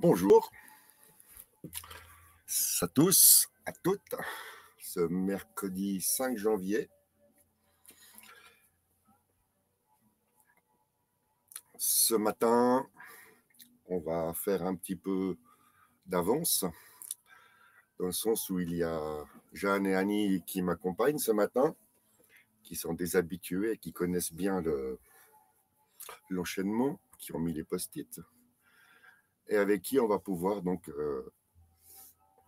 Bonjour à tous, à toutes, ce mercredi 5 janvier. Ce matin, on va faire un petit peu d'avance, dans le sens où il y a Jeanne et Annie qui m'accompagnent ce matin, qui sont des habitués, qui connaissent bien l'enchaînement, qui ont mis les post-it, et avec qui on va pouvoir donc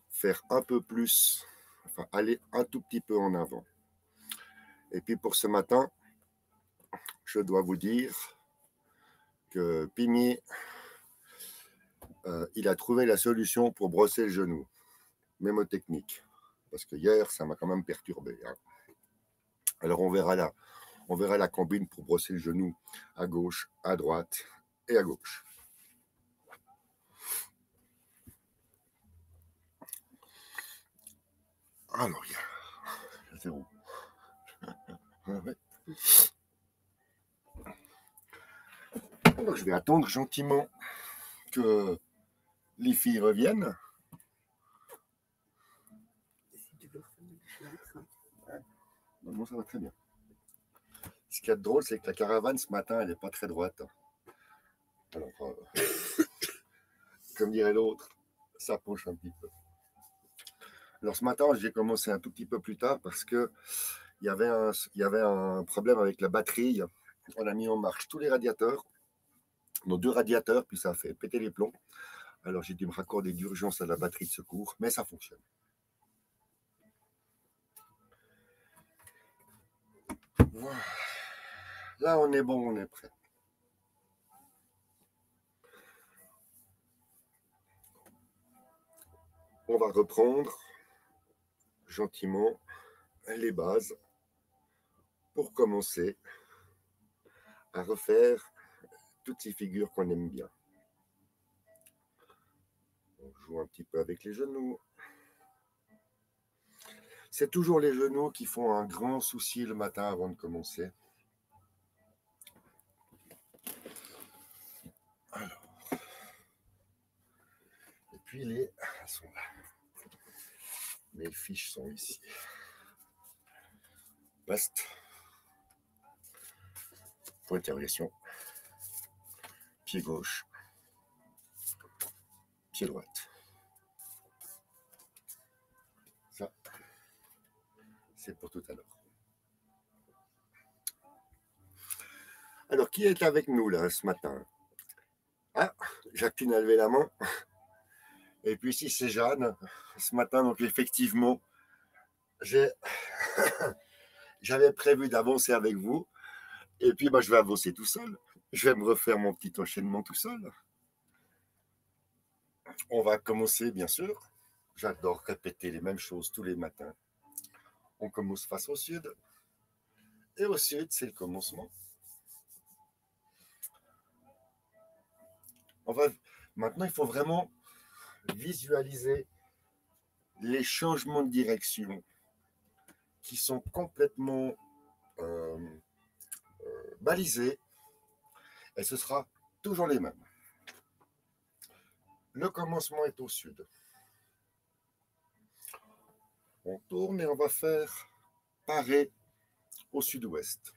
faire un peu plus, enfin aller un tout petit peu en avant. Et puis pour ce matin, je dois vous dire que Pimi, il a trouvé la solution pour brosser le genou, mémotechnique, parce que hier, ça m'a quand même perturbé. Hein. Alors on verra la combine pour brosser le genou à gauche, à droite et à gauche. Alors, c'est où? Alors, je vais attendre gentiment que les filles reviennent. Non, ça va très bien. Ce qu'il y a de drôle, c'est que la caravane ce matin, elle n'est pas très droite. Alors, comme dirait l'autre, ça penche un petit peu. Alors ce matin, j'ai commencé un tout petit peu plus tard parce que il y avait un problème avec la batterie. On a mis en marche tous les radiateurs, nos 2 radiateurs, puis ça a fait péter les plombs. Alors j'ai dû me raccorder d'urgence à la batterie de secours, mais ça fonctionne. Voilà. Là, on est bon, on est prêt. On va reprendre gentiment les bases pour commencer à refaire toutes ces figures qu'on aime bien. On joue un petit peu avec les genoux. C'est toujours les genoux qui font un grand souci le matin avant de commencer. Alors. Et puis elles sont là. Mes fiches sont ici. Paste. Point d'interrogation. Pied gauche. Pied droite. Ça, c'est pour tout à l'heure. Alors, qui est avec nous là ce matin? Ah, Jacqueline a levé la main. Et puis ici, c'est Jeanne ce matin. Donc, effectivement, j'avais prévu d'avancer avec vous. Et puis, je vais avancer tout seul. Je vais me refaire mon petit enchaînement tout seul. On va commencer, bien sûr. J'adore répéter les mêmes choses tous les matins. On commence face au sud. Et au sud, c'est le commencement. Maintenant, il faut vraiment visualiser les changements de direction qui sont complètement balisés. Et ce sera toujours les mêmes. Le commencement est au sud. On tourne et on va faire parer au sud-ouest.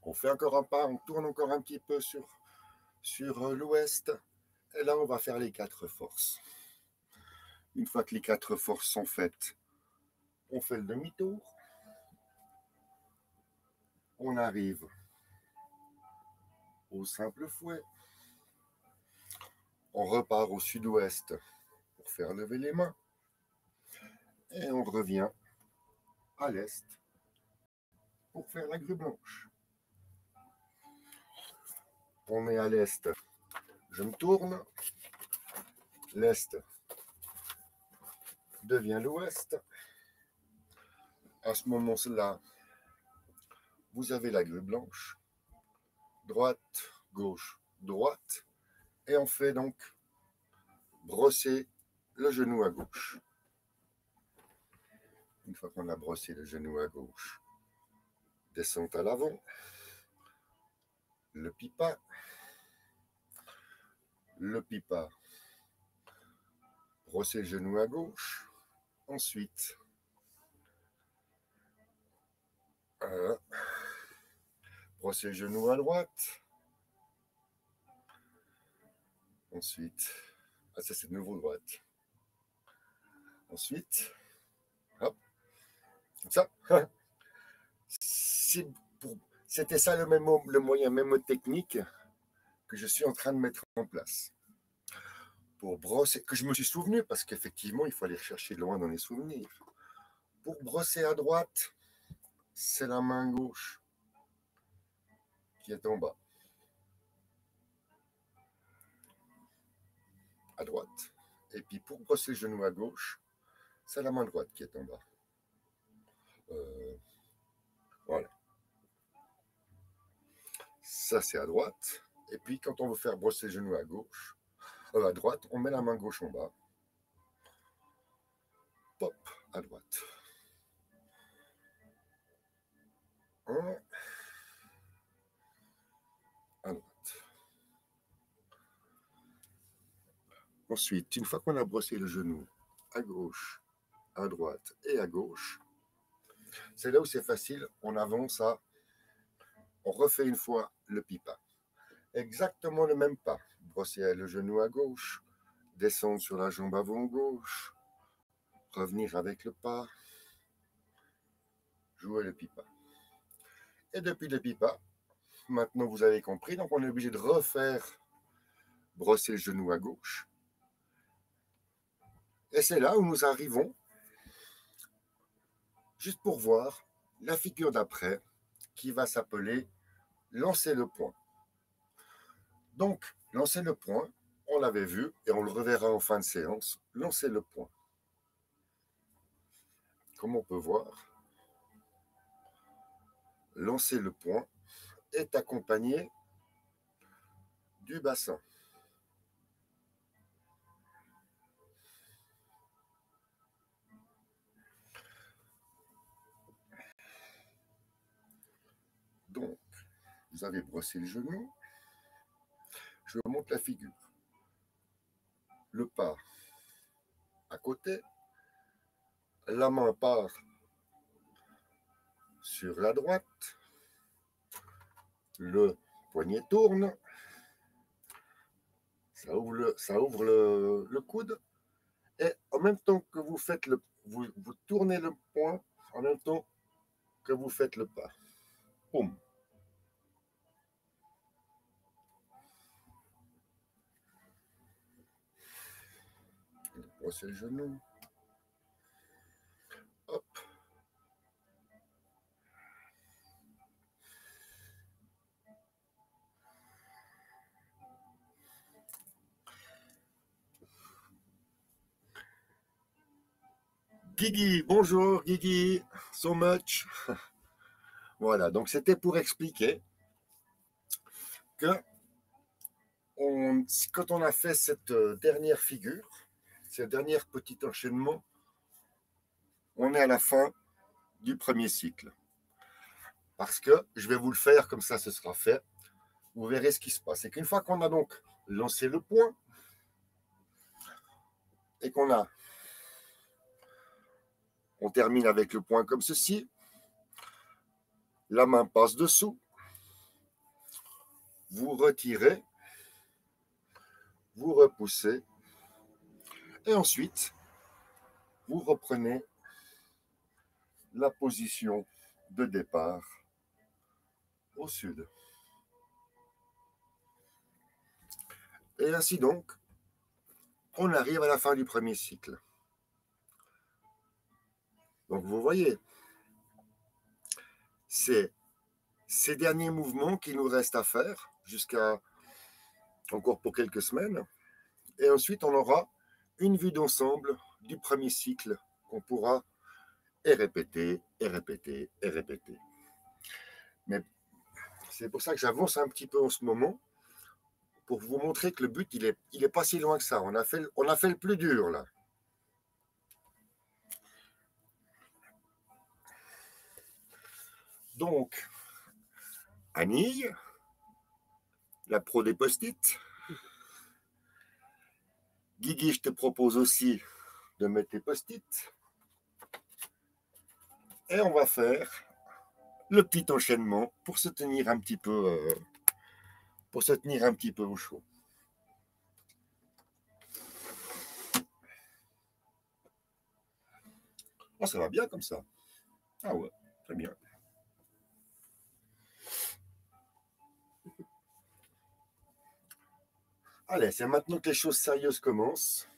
On fait encore un pas, on tourne encore un petit peu sur l'ouest. Et là, on va faire les 4 forces. Une fois que les 4 forces sont faites, on fait le demi-tour. On arrive au simple fouet. On repart au sud-ouest pour faire lever les mains. Et on revient à l'est pour faire la grue blanche. On est à l'est. Je me tourne. L'est devient l'ouest. À ce moment-là, vous avez la grue blanche. Droite, gauche, droite. Et on fait donc brosser le genou à gauche. Une fois qu'on a brossé le genou à gauche, descente à l'avant, le pipa, brosser le genou à gauche. Ensuite, brosser le genou à droite. Ensuite, ça c'est de nouveau droite. Ensuite, hop, comme ça. C'était ça le moyen mémotechnique que je suis en train de mettre en place. Pour brosser, que je me suis souvenu, parce qu'effectivement, il faut aller chercher loin dans les souvenirs. Pour brosser à droite, c'est la main gauche qui est en bas. À droite. Et puis pour brosser le genou à gauche, c'est la main droite qui est en bas. Voilà. Ça, c'est à droite. Et puis, quand on veut faire brosser le genou à gauche, à droite, on met la main gauche en bas. Pop, à droite. À droite. Ensuite, une fois qu'on a brossé le genou à gauche, à droite et à gauche, c'est là où c'est facile, on avance on refait une fois le pipa. Exactement le même pas. Brosser le genou à gauche, descendre sur la jambe avant gauche, revenir avec le pas, jouer le pipa. Et depuis le pipa, maintenant vous avez compris, donc on est obligé de refaire brosser le genou à gauche. Et c'est là où nous arrivons, juste pour voir la figure d'après, qui va s'appeler lancer le poing. Donc, lancer le poing, on l'avait vu, et on le reverra en fin de séance, lancer le poing. Comme on peut voir, lancer le poing est accompagné du bassin. Donc, vous avez brossé le genou, je monte la figure. Le pas à côté, la main part sur la droite, le poignet tourne, ça ouvre le coude, et en même temps que vous faites vous tournez le poing, en même temps que vous faites le pas. Boum. Brossez le genou. Hop. Guigui, bonjour Guigui, so much. Voilà, donc c'était pour expliquer que quand on a fait cette dernière figure, ce dernier petit enchaînement, on est à la fin du premier cycle. Parce que je vais vous le faire, comme ça ce sera fait. Vous verrez ce qui se passe. Et qu'une fois qu'on a donc lancé le point, et on termine avec le point comme ceci, la main passe dessous, vous retirez, vous repoussez, et ensuite, vous reprenez la position de départ au sud. Et ainsi donc, on arrive à la fin du premier cycle. Donc vous voyez, c'est ces derniers mouvements qui nous restent à faire jusqu'à encore pour quelques semaines. Et ensuite, on aura une vue d'ensemble du premier cycle qu'on pourra et répéter, et répéter, et répéter. Mais c'est pour ça que j'avance un petit peu en ce moment, pour vous montrer que le but, il est pas si loin que ça. On a fait le plus dur, là. Donc, Annie, la pro des post-it, Guigui, je te propose aussi de mettre tes post-it. Et on va faire le petit enchaînement pour se tenir un petit peu, au chaud. Oh, ça va bien comme ça. Ah ouais, très bien. Allez, c'est maintenant que les choses sérieuses commencent.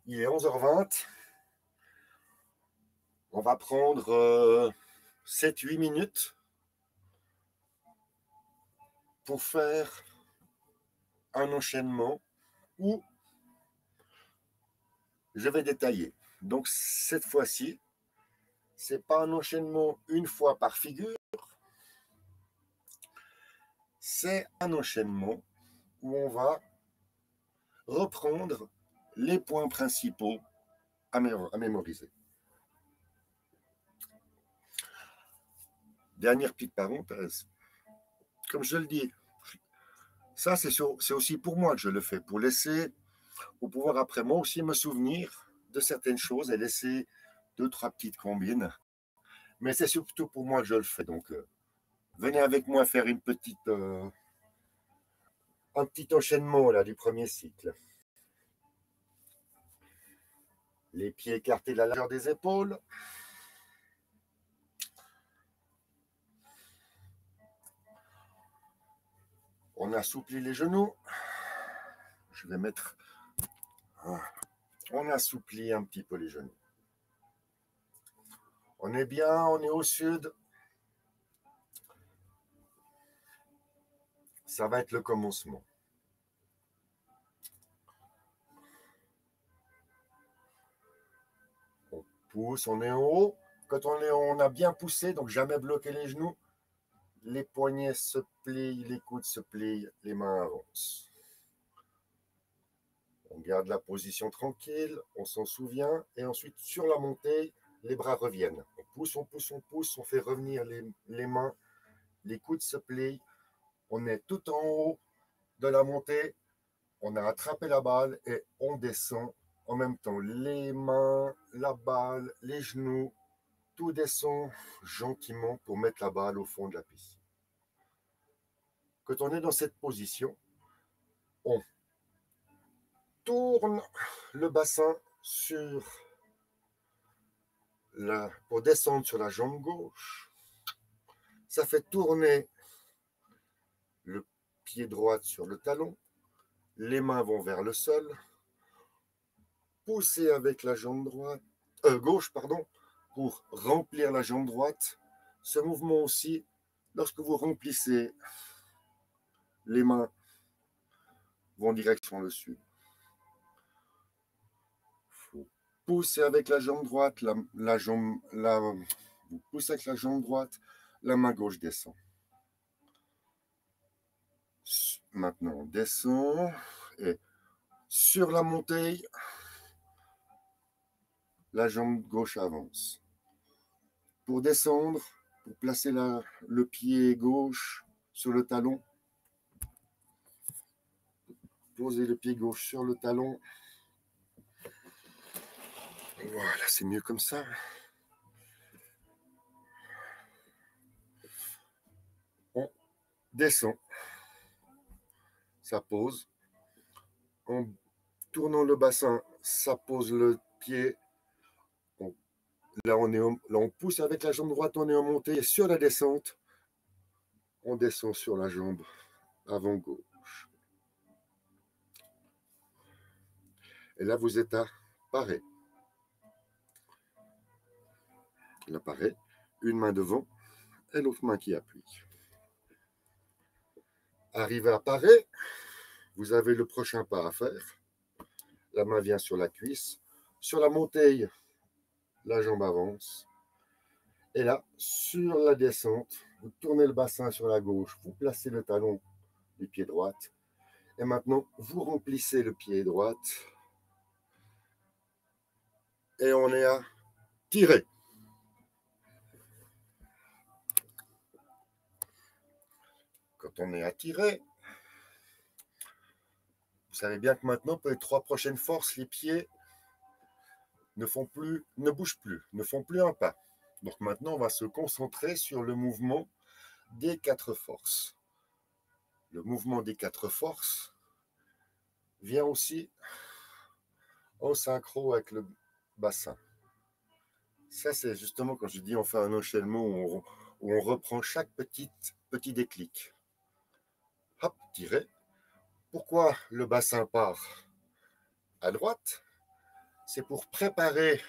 Il est 11h20. On va prendre 7-8 minutes pour faire un enchaînement où je vais détailler. Donc cette fois-ci, c'est pas un enchaînement une fois par figure, c'est un enchaînement où on va reprendre les points principaux à mémoriser. Dernière petite parenthèse, comme je le dis, ça c'est aussi pour moi que je le fais, pour pouvoir après moi aussi me souvenir de certaines choses et laisser 2-3 petites combines. Mais c'est surtout pour moi que je le fais. Donc venez avec moi faire un petit enchaînement là du premier cycle. Les pieds écartés de la largeur des épaules. On assouplit les genoux. Je vais mettre... On assouplit un petit peu les genoux. On est bien, on est au sud. Ça va être le commencement. On pousse, on est en haut. Quand on a bien poussé, donc jamais bloqué les genoux, les poignets se plient, les coudes se plient, les mains avancent. On garde la position tranquille, on s'en souvient, et ensuite sur la montée, les bras reviennent. On pousse, on pousse, on pousse, on fait revenir les mains, les coudes se plient, on est tout en haut de la montée, on a attrapé la balle et on descend en même temps. Les mains, la balle, les genoux, tout descend gentiment pour mettre la balle au fond de la piscine. Quand on est dans cette position, on tourne le bassin pour descendre sur la jambe gauche. Ça fait tourner le pied droit sur le talon. Les mains vont vers le sol. Poussez avec la jambe gauche, pour remplir la jambe droite. Ce mouvement aussi, lorsque vous remplissez, les mains vont en direction le sud. Vous poussez avec la jambe droite, vous poussez avec la jambe droite, la main gauche descend. Maintenant, on descend et sur la montée, la jambe gauche avance. Pour descendre, pour placer le pied gauche sur le talon, posez le pied gauche sur le talon. Voilà, c'est mieux comme ça. On descend. Ça pose. En tournant le bassin, ça pose le pied. Là, on pousse avec la jambe droite, on est en montée. Et sur la descente, on descend sur la jambe avant gauche. Et là, vous êtes à parer. Là, pareil, une main devant et l'autre main qui appuie. Arrivé à parer, vous avez le prochain pas à faire. La main vient sur la cuisse. Sur la montée, la jambe avance. Et là, sur la descente, vous tournez le bassin sur la gauche, vous placez le talon du pied droit. Et maintenant, vous remplissez le pied droit. Et on est à tirer. Quand on est à tirer, savez bien que maintenant, pour les 3 prochaines forces, les pieds ne bougent plus, ne font plus un pas. Donc maintenant, on va se concentrer sur le mouvement des 4 forces. Le mouvement des 4 forces vient aussi en synchro avec le bassin. Ça, c'est justement quand je dis on fait un enchaînement où on reprend chaque petit déclic. Hop, tirez. Pourquoi le bassin part à droite? C'est pour préparer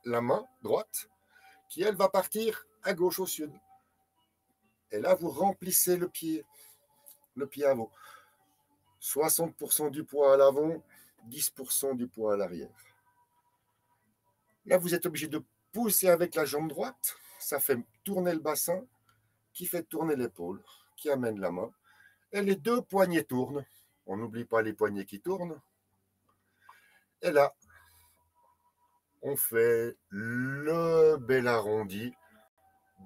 la main droite qui, elle, va partir à gauche au sud. Et là, vous remplissez le pied avant. 60% du poids à l'avant, 10% du poids à l'arrière. Là, vous êtes obligé de pousser avec la jambe droite. Ça fait tourner le bassin, qui fait tourner l'épaule, qui amène la main. Et les 2 poignets tournent. On n'oublie pas les poignets qui tournent. Et là, on fait le bel arrondi,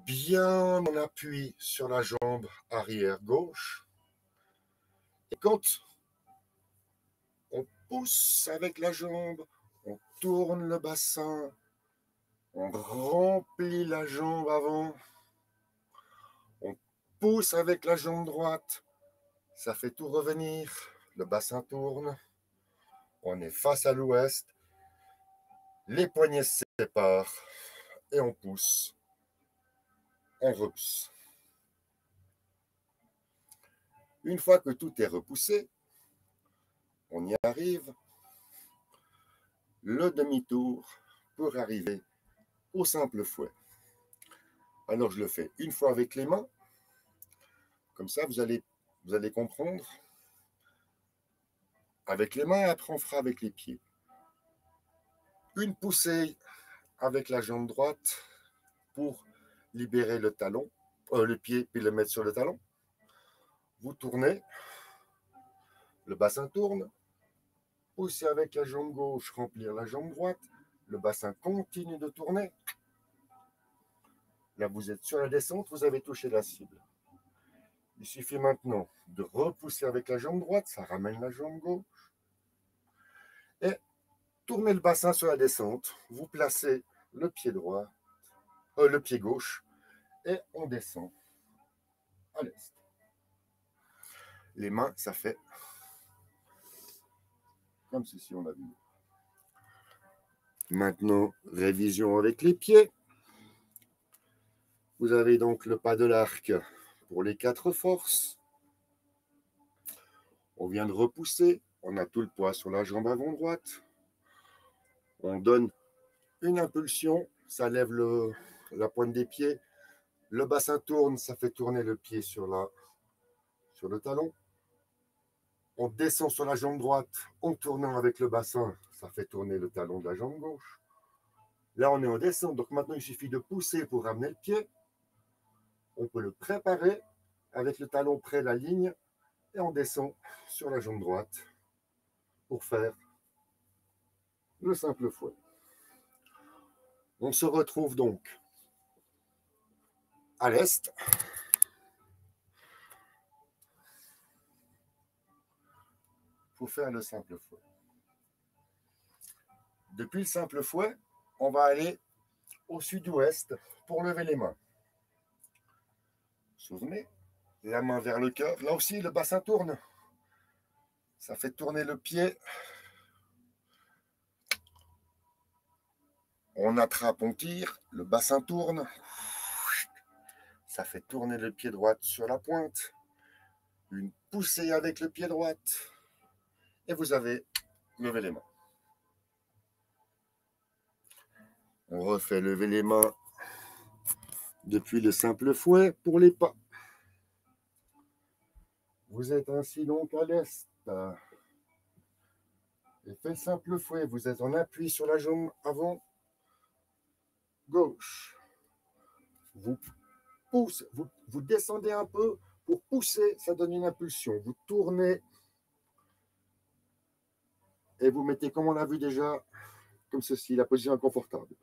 bien en appui sur la jambe arrière gauche. Et quand on pousse avec la jambe, on tourne le bassin, on remplit la jambe avant, on pousse avec la jambe droite, ça fait tout revenir, le bassin tourne, on est face à l'ouest, les poignets se séparent et on pousse, on repousse. Une fois que tout est repoussé, on y arrive, le demi-tour pour arriver au simple fouet. Alors je le fais une fois avec les mains, comme ça vous allez comprendre. Avec les mains, après on fera avec les pieds. Une poussée avec la jambe droite pour libérer le talon, le pied, puis le mettre sur le talon. Vous tournez, le bassin tourne, poussez avec la jambe gauche, remplir la jambe droite, le bassin continue de tourner. Là, vous êtes sur la descente, vous avez touché la cible. Il suffit maintenant de repousser avec la jambe droite, ça ramène la jambe gauche. Et tournez le bassin sur la descente, vous placez le pied droit, le pied gauche, et on descend à l'est. Les mains, ça fait comme ceci, on a vu. Maintenant, révision avec les pieds. Vous avez donc le pas de l'arc pour les 4 forces. On vient de repousser, on a tout le poids sur la jambe avant droite. On donne une impulsion, ça lève la pointe des pieds. Le bassin tourne, ça fait tourner le pied sur le talon. On descend sur la jambe droite en tournant avec le bassin, ça fait tourner le talon de la jambe gauche. Là, on est en descente, donc maintenant, il suffit de pousser pour ramener le pied. On peut le préparer avec le talon près de la ligne et on descend sur la jambe droite pour faire le simple fouet. On se retrouve donc à l'est. Pour faire le simple fouet. Depuis le simple fouet, on va aller au sud-ouest pour lever les mains. Souvenez, la main vers le cœur. Là aussi, le bassin tourne. Ça fait tourner le pied. On attrape, on tire. Le bassin tourne. Ça fait tourner le pied droit sur la pointe. Une poussée avec le pied droit. Et vous avez levé les mains. On refait lever les mains depuis le simple fouet pour les pas. Vous êtes ainsi donc à l'est. Et fait le simple fouet. Vous êtes en appui sur la jambe avant gauche. Vous poussez, vous descendez un peu pour pousser, ça donne une impulsion. Vous tournez et vous mettez, comme on l'a vu déjà, comme ceci, la position inconfortable.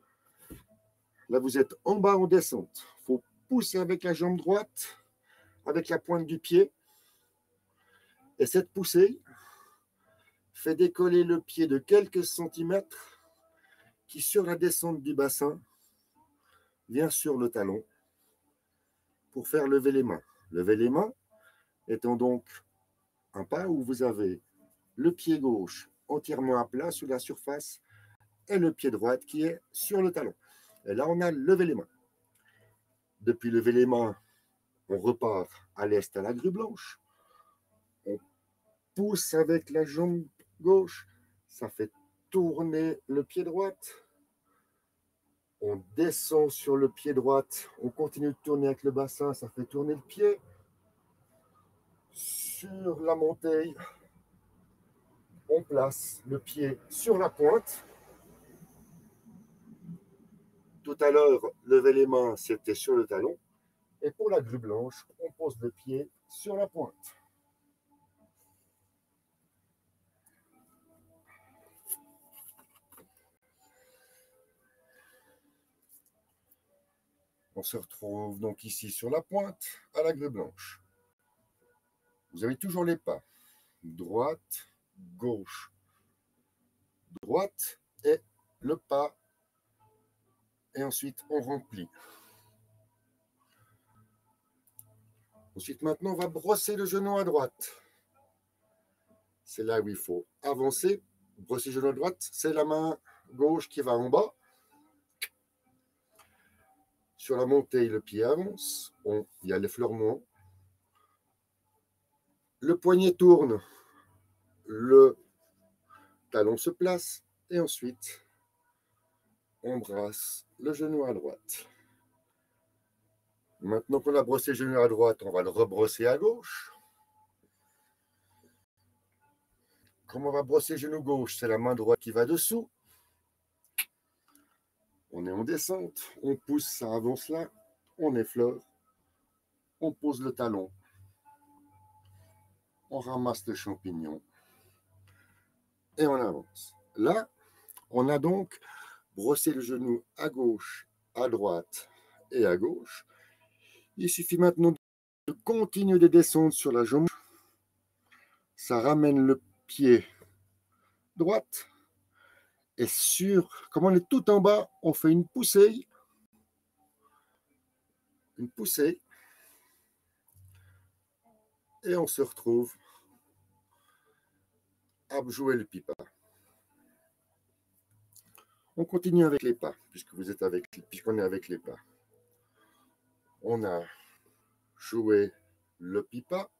Là, vous êtes en bas en descente. Il faut pousser avec la jambe droite, avec la pointe du pied. Et cette poussée, fait décoller le pied de quelques centimètres qui, sur la descente du bassin, vient sur le talon pour faire lever les mains. Lever les mains étant donc un pas où vous avez le pied gauche entièrement à plat sur la surface et le pied droit qui est sur le talon. Et là, on a levé les mains. Depuis lever les mains, on repart à l'est à la grue blanche. On pousse avec la jambe gauche. Ça fait tourner le pied droit. On descend sur le pied droit. On continue de tourner avec le bassin. Ça fait tourner le pied. Sur la montée, on place le pied sur la pointe. Tout à l'heure, lever les mains, c'était sur le talon. Et pour la grue blanche, on pose le pied sur la pointe. On se retrouve donc ici sur la pointe, à la grue blanche. Vous avez toujours les pas. Droite, gauche. Droite et le pas. Et ensuite, on remplit. Ensuite, maintenant, on va brosser le genou à droite. C'est là où il faut avancer. Brosser le genou à droite, c'est la main gauche qui va en bas. Sur la montée, le pied avance. Il y a l'effleurement. Le poignet tourne. Le talon se place. Et ensuite, on brasse le genou à droite. Maintenant qu'on a brossé le genou à droite, on va le rebrosser à gauche. Comme on va brosser le genou gauche, c'est la main droite qui va dessous. On est en descente, on pousse, ça avance là, on effleure, on pose le talon, on ramasse le champignon et on avance. Là, on a donc brossé le genou à gauche, à droite et à gauche. Il suffit maintenant de continuer de descendre sur la jambe. Ça ramène le pied droite. Et comme on est tout en bas, on fait une poussée. Une poussée. Et on se retrouve à jouer le pipa. On continue avec les pas, puisqu'on est avec les pas. On a joué le pipa.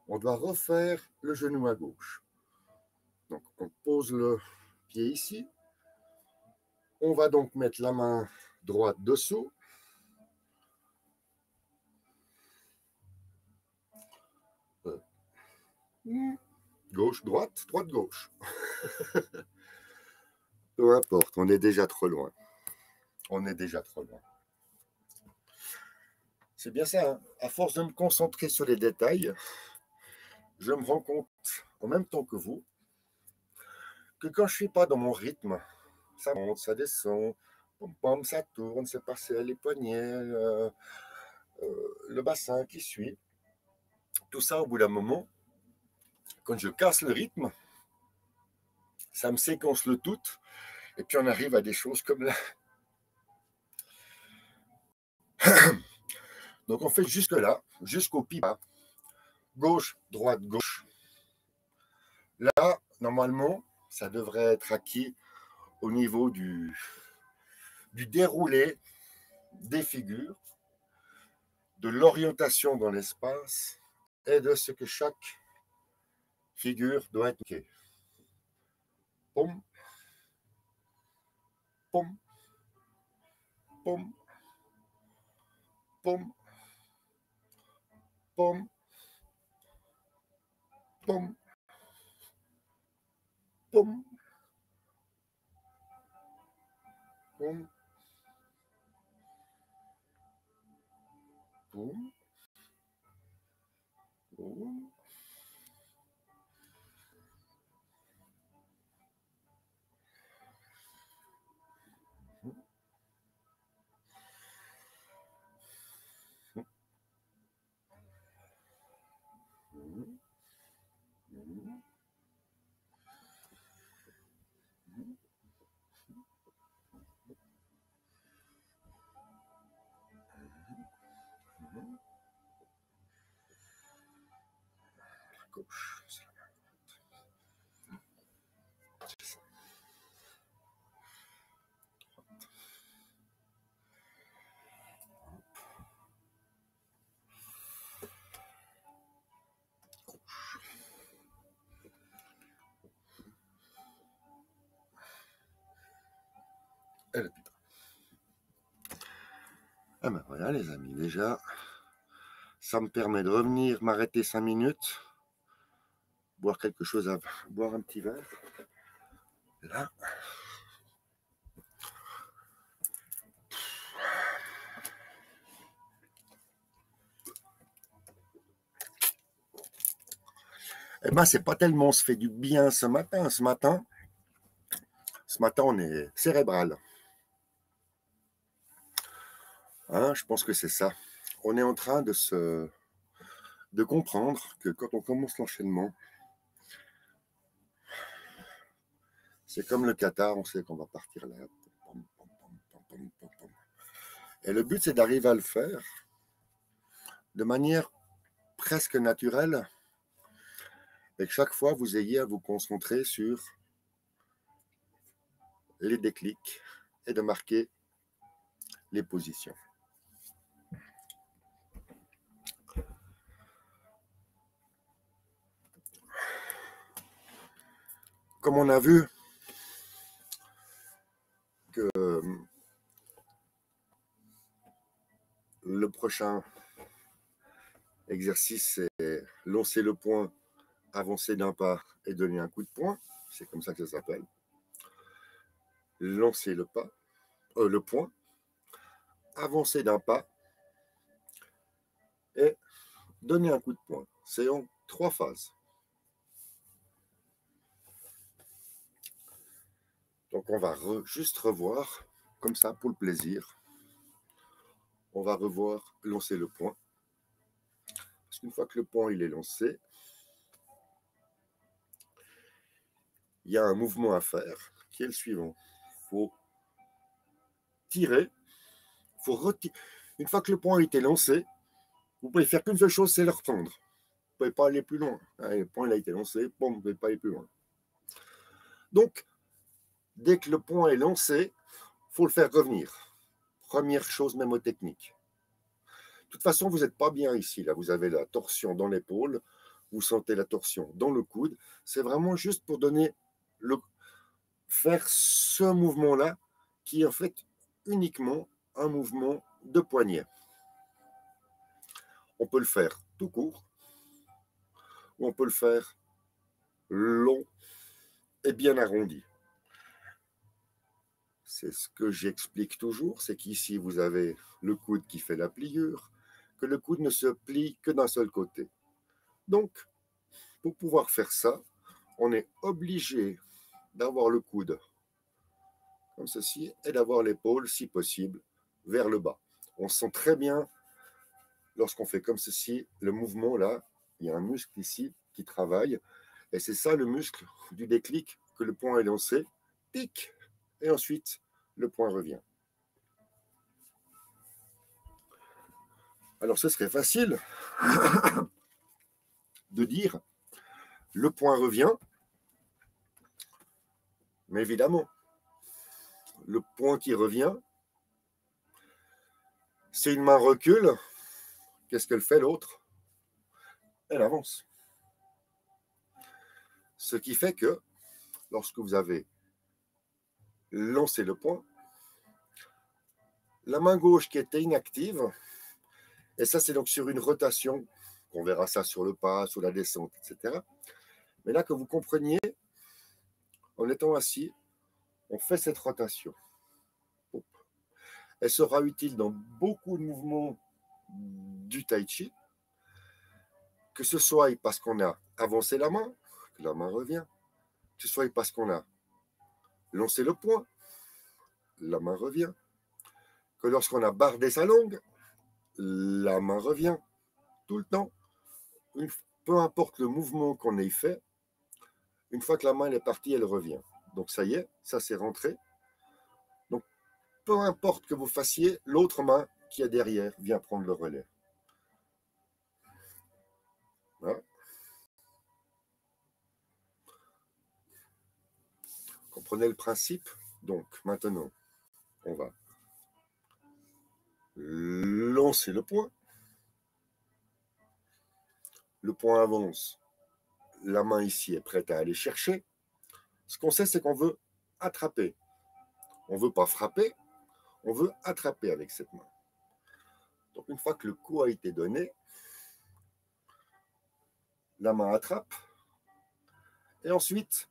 On doit refaire le genou à gauche. Donc, on pose le pied ici. On va donc mettre la main droite dessous. Gauche, droite, droite, gauche. Peu importe, on est déjà trop loin. On est déjà trop loin. C'est bien ça, hein. À force de me concentrer sur les détails, je me rends compte, en même temps que vous, que quand je ne suis pas dans mon rythme, ça monte, ça descend, pom pom, ça tourne, c'est passé les poignets, le bassin qui suit. Tout ça, au bout d'un moment, quand je casse le rythme, ça me séquence le tout, et puis on arrive à des choses comme là. Donc on fait jusque là, jusqu'au pipa. Gauche, droite, gauche. Là, normalement, ça devrait être acquis au niveau du déroulé des figures, de l'orientation dans l'espace et de ce que chaque figure doit être. Pom, pom, pom, pom, pom, pom, pom, pom, pom, pom. gauche, c'est la main droite. C'est ça. Et le putain. Ah ben voilà les amis, déjà, ça me permet de revenir m'arrêter 5 minutes, boire quelque chose à boire un petit verre. Là. Eh ben, c'est pas tellement on se fait du bien ce matin. Ce matin, on est cérébral. Hein, je pense que c'est ça. On est en train de comprendre que quand on commence l'enchaînement, c'est comme le Qatar, on sait qu'on va partir là. Et le but, c'est d'arriver à le faire de manière presque naturelle et que chaque fois, vous ayez à vous concentrer sur les déclics et de marquer les positions. Comme on a vu que le prochain exercice, c'est lancer le poing, avancer d'un pas et donner un coup de poing. C'est comme ça que ça s'appelle. Lancer le poing, avancer d'un pas et donner un coup de poing. C'est en 3 phases. Donc on va juste revoir, comme ça, pour le plaisir. On va revoir lancer le poing. Parce qu'une fois que le poing il est lancé, il y a un mouvement à faire qui est le suivant. Il faut tirer. Une fois que le poing a été lancé, vous pouvez faire qu'une seule chose, c'est le reprendre. Vous ne pouvez pas aller plus loin. Le poing il a été lancé, bon, vous ne pouvez pas aller plus loin. Donc, dès que le poing est lancé, il faut le faire revenir. Première chose mémotechnique. De toute façon, vous n'êtes pas bien ici. Là, vous avez la torsion dans l'épaule, vous sentez la torsion dans le coude. C'est vraiment juste pour faire ce mouvement-là, qui est en fait uniquement un mouvement de poignet. On peut le faire tout court, ou on peut le faire long et bien arrondi. C'est ce que j'explique toujours, c'est qu'ici, vous avez le coude qui fait la pliure, que le coude ne se plie que d'un seul côté. Donc, pour pouvoir faire ça, on est obligé d'avoir le coude comme ceci et d'avoir l'épaule, si possible, vers le bas. On sent très bien, lorsqu'on fait comme ceci, le mouvement là, il y a un muscle ici qui travaille, et c'est ça le muscle du déclic, que le poing est lancé, tic, et ensuite, le poing revient. Alors, ce serait facile de dire, le poing revient, mais évidemment, le poing qui revient, si une main recule, qu'est-ce qu'elle fait l'autre? Elle avance. Ce qui fait que, lorsque vous avez lancé le poing, la main gauche qui était inactive, et ça c'est donc sur une rotation, on verra ça sur le pas, sur la descente, etc. Mais là, que vous compreniez, en étant assis, on fait cette rotation. Elle sera utile dans beaucoup de mouvements du tai chi, que ce soit parce qu'on a avancé la main, que la main revient, que ce soit parce qu'on a lancé le poing, la main revient, que lorsqu'on a bardé sa langue, la main revient tout le temps. Peu importe le mouvement qu'on ait fait, une fois que la main elle est partie, elle revient. Donc ça y est, ça c'est rentré. Donc peu importe que vous fassiez, l'autre main qui est derrière vient prendre le relais. Voilà. Comprenez le principe? Donc, maintenant, on va lancer le poing. Le poing avance. La main ici est prête à aller chercher. Ce qu'on sait, c'est qu'on veut attraper. On ne veut pas frapper, on veut attraper avec cette main. Donc, une fois que le coup a été donné, la main attrape. Et ensuite,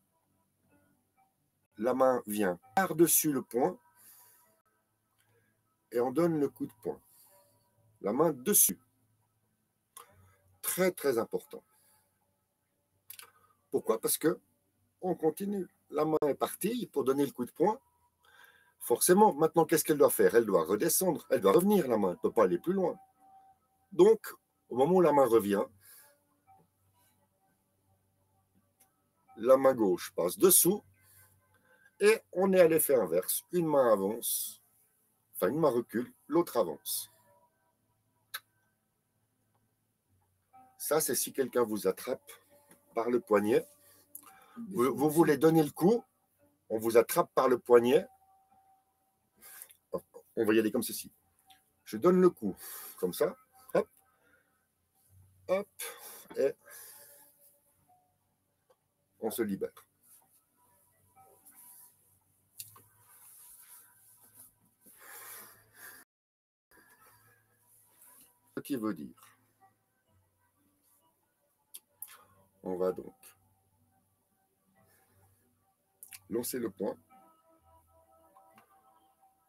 la main vient par-dessus le poing et on donne le coup de poing. La main dessus. Très, très important. Pourquoi? Parce que on continue. La main est partie pour donner le coup de poing. Forcément, maintenant, qu'est-ce qu'elle doit faire? Elle doit redescendre. Elle doit revenir, la main. Elle ne peut pas aller plus loin. Donc, au moment où la main revient, la main gauche passe dessous et on est à l'effet inverse. Une main avance, enfin une main recule, l'autre avance. Ça, c'est si quelqu'un vous attrape par le poignet. Vous voulez donner le coup, on vous attrape par le poignet. On va y aller comme ceci. Je donne le coup, comme ça. Hop, hop, et on se libère. Ce qui veut dire, on va donc lancer le poing.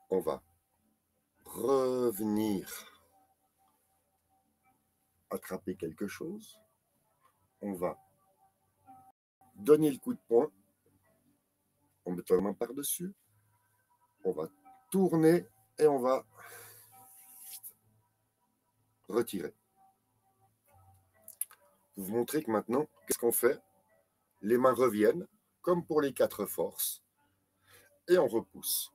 On va revenir attraper quelque chose. On va donner le coup de poing. On met la main par-dessus. On va tourner et on va retirer. Pour vous montrer que maintenant, qu'est-ce qu'on fait? Les mains reviennent, comme pour les 4 forces, et on repousse.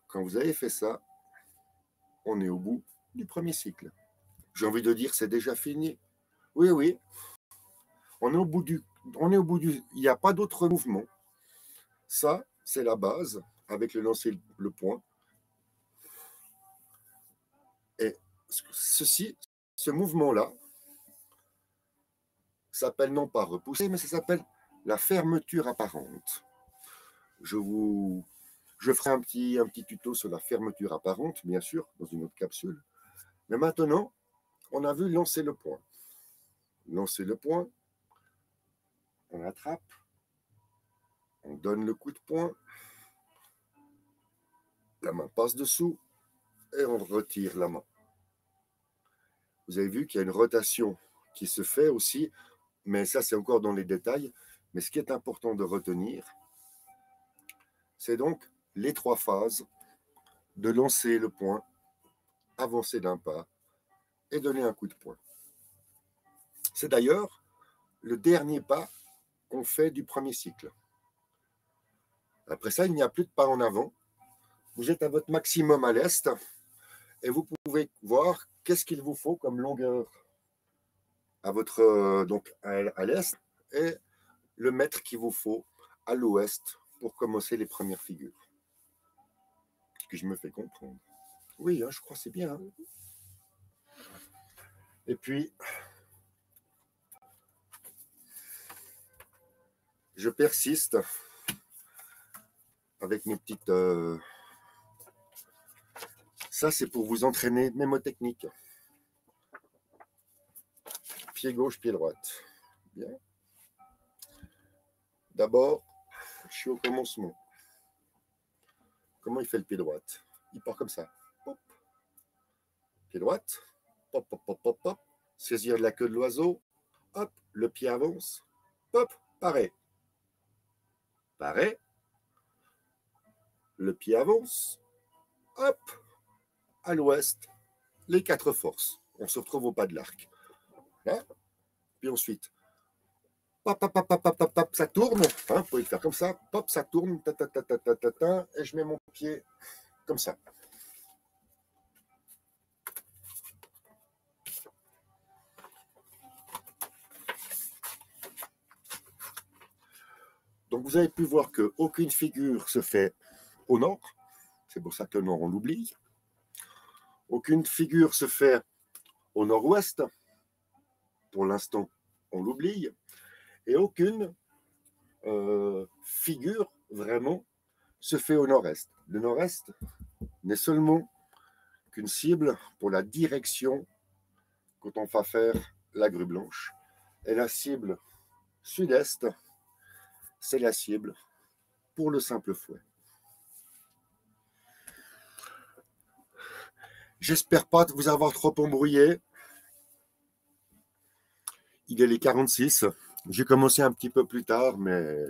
Quand vous avez fait ça, on est au bout du premier cycle. J'ai envie de dire, c'est déjà fini. Oui, oui. On est au bout du... Il n'y a pas d'autre mouvement. Ça, c'est la base, avec le lancer le poing. Et ce mouvement-là, s'appelle non pas repousser, mais ça s'appelle la fermeture apparente. Je ferai un petit tuto sur la fermeture apparente, bien sûr, dans une autre capsule. Mais maintenant, on a vu lancer le poing. Lancer le poing, on attrape, on donne le coup de poing, la main passe dessous et on retire la main. Vous avez vu qu'il y a une rotation qui se fait aussi, mais ça c'est encore dans les détails. Mais ce qui est important de retenir, c'est donc les 3 phases de lancer le poing, avancer d'un pas et donner un coup de poing. C'est d'ailleurs le dernier pas qu'on fait du premier cycle. Après ça, il n'y a plus de pas en avant. Vous êtes à votre maximum à l'est et vous pouvez voir qu'est-ce qu'il vous faut comme longueur à votre donc à l'est et le mètre qu'il vous faut à l'ouest pour commencer les premières figures. Est-ce que je me fais comprendre? Oui, hein, je crois que c'est bien. Hein. Et puis, je persiste avec mes petites... Ça, c'est pour vous entraîner mémotechnique. Pied gauche, pied droite. Bien. D'abord, je suis au commencement. Comment il fait le pied droite? Il part comme ça. Hop. Pied droite. Hop, hop, hop, hop, hop. Saisir la queue de l'oiseau. Hop, le pied avance. Hop, pareil. Pareil. Le pied avance. Hop, à l'ouest. Les 4 forces. On se retrouve au pas de l'arc. Hein? Puis ensuite, pop, pop, pop, pop, pop, pop, ça tourne. Hein, vous pouvez le faire comme ça. Pop, ça tourne. Ta, ta, ta, ta, ta, ta, ta, et je mets mon pied comme ça. Donc, vous avez pu voir qu'aucune figure se fait au nord. C'est pour ça que le nord, on l'oublie. Aucune figure se fait au nord-ouest. Pour l'instant, on l'oublie. Et aucune figure, vraiment, se fait au nord-est. Le nord-est n'est seulement qu'une cible pour la direction quand on va faire la grue blanche. Et la cible sud-est, c'est la cible pour le simple fouet. J'espère pas vous avoir trop embrouillé. Il est les 46. J'ai commencé un petit peu plus tard, mais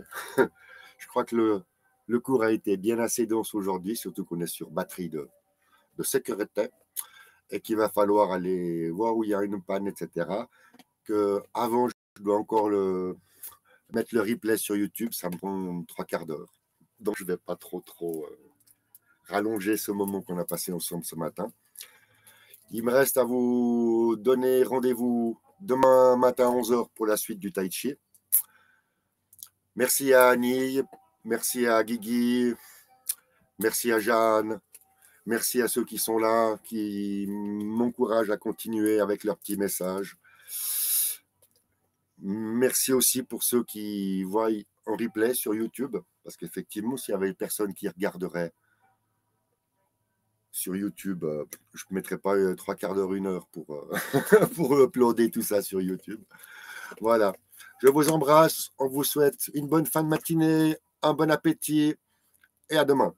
je crois que le cours a été bien assez dense aujourd'hui, surtout qu'on est sur batterie de sécurité et qu'il va falloir aller voir où il y a une panne, etc. Que avant, je dois encore mettre le replay sur YouTube, ça me prend 3/4 d'heure. Donc, je ne vais pas trop rallonger ce moment qu'on a passé ensemble ce matin. Il me reste à vous donner rendez-vous demain matin à 11h pour la suite du Tai Chi. Merci à Annie, merci à Guigui, merci à Jeanne, merci à ceux qui sont là, qui m'encouragent à continuer avec leurs petits messages. Merci aussi pour ceux qui voient en replay sur YouTube, parce qu'effectivement, s'il y avait personne qui regarderait sur YouTube, je ne mettrais pas 3/4 d'heure, 1 heure pour uploader tout ça sur YouTube. Voilà. Je vous embrasse. On vous souhaite une bonne fin de matinée, un bon appétit et à demain.